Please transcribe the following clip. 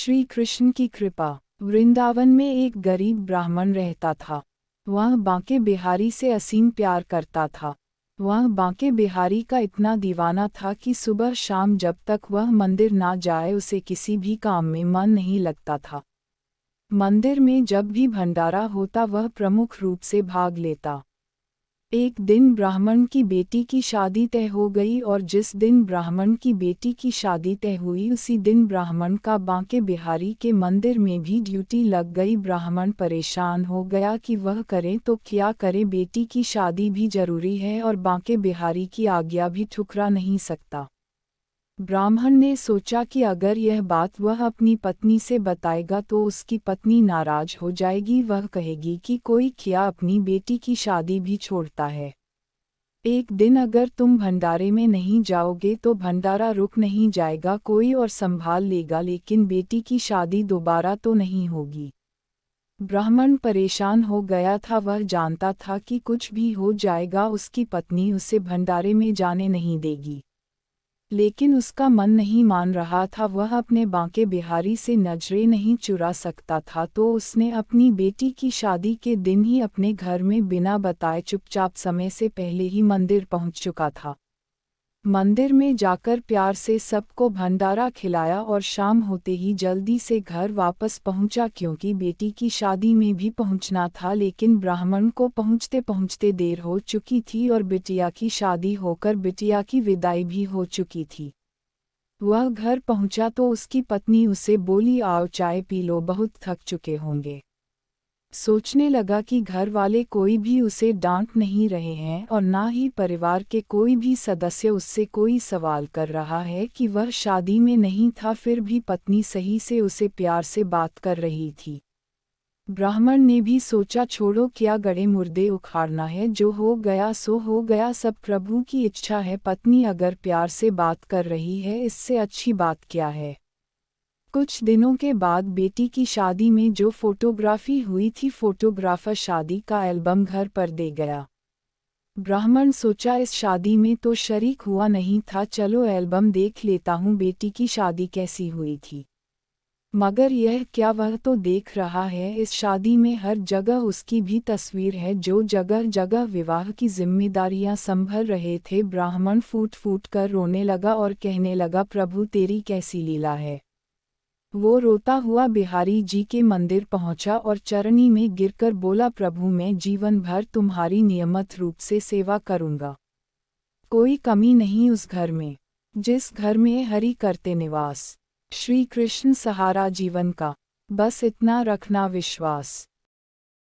श्री कृष्ण की कृपा। वृंदावन में एक गरीब ब्राह्मण रहता था। वह बांके बिहारी से असीम प्यार करता था। वह बांके बिहारी का इतना दीवाना था कि सुबह शाम जब तक वह मंदिर ना जाए उसे किसी भी काम में मन नहीं लगता था। मंदिर में जब भी भंडारा होता वह प्रमुख रूप से भाग लेता। एक दिन ब्राह्मण की बेटी की शादी तय हो गई और जिस दिन ब्राह्मण की बेटी की शादी तय हुई उसी दिन ब्राह्मण का बांके बिहारी के मंदिर में भी ड्यूटी लग गई। ब्राह्मण परेशान हो गया कि वह करे तो क्या करे, बेटी की शादी भी जरूरी है और बांके बिहारी की आज्ञा भी ठुकरा नहीं सकता। ब्राह्मण ने सोचा कि अगर यह बात वह अपनी पत्नी से बताएगा तो उसकी पत्नी नाराज हो जाएगी, वह कहेगी कि कोई क्या अपनी बेटी की शादी भी छोड़ता है। एक दिन अगर तुम भंडारे में नहीं जाओगे तो भंडारा रुक नहीं जाएगा, कोई और संभाल लेगा, लेकिन बेटी की शादी दोबारा तो नहीं होगी। ब्राह्मण परेशान हो गया था। वह जानता था कि कुछ भी हो जाएगा उसकी पत्नी उसे भंडारे में जाने नहीं देगी, लेकिन उसका मन नहीं मान रहा था। वह अपने बांके बिहारी से नजरें नहीं चुरा सकता था, तो उसने अपनी बेटी की शादी के दिन ही अपने घर में बिना बताए चुपचाप समय से पहले ही मंदिर पहुंच चुका था। मंदिर में जाकर प्यार से सबको भंडारा खिलाया और शाम होते ही जल्दी से घर वापस पहुंचा, क्योंकि बेटी की शादी में भी पहुंचना था। लेकिन ब्राह्मण को पहुंचते पहुंचते देर हो चुकी थी और बिटिया की शादी होकर बिटिया की विदाई भी हो चुकी थी। वह घर पहुंचा तो उसकी पत्नी उसे बोली, आओ चाय पी लो, बहुत थक चुके होंगे। सोचने लगा कि घर वाले कोई भी उसे डांट नहीं रहे हैं और ना ही परिवार के कोई भी सदस्य उससे कोई सवाल कर रहा है कि वह शादी में नहीं था, फिर भी पत्नी सही से उसे प्यार से बात कर रही थी। ब्राह्मण ने भी सोचा, छोड़ो, क्या गड़े मुर्दे उखाड़ना है, जो हो गया सो हो गया, सब प्रभु की इच्छा है। पत्नी अगर प्यार से बात कर रही है इससे अच्छी बात क्या है। कुछ दिनों के बाद बेटी की शादी में जो फोटोग्राफी हुई थी, फोटोग्राफर शादी का एल्बम घर पर दे गया। ब्राह्मण सोचा, इस शादी में तो शरीक हुआ नहीं था, चलो एल्बम देख लेता हूँ बेटी की शादी कैसी हुई थी। मगर यह क्या, वह तो देख रहा है इस शादी में हर जगह उसकी भी तस्वीर है, जो जगह जगह विवाह की जिम्मेदारियां संभल रहे थे। ब्राह्मण फूट फूट कर रोने लगा और कहने लगा, प्रभु तेरी कैसी लीला है। वो रोता हुआ बिहारी जी के मंदिर पहुंचा और चरनी में गिरकर बोला, प्रभु मैं जीवन भर तुम्हारी नियमित रूप से सेवा करूंगा। कोई कमी नहीं उस घर में, जिस घर में हरि करते निवास। श्री कृष्ण सहारा जीवन का, बस इतना रखना विश्वास।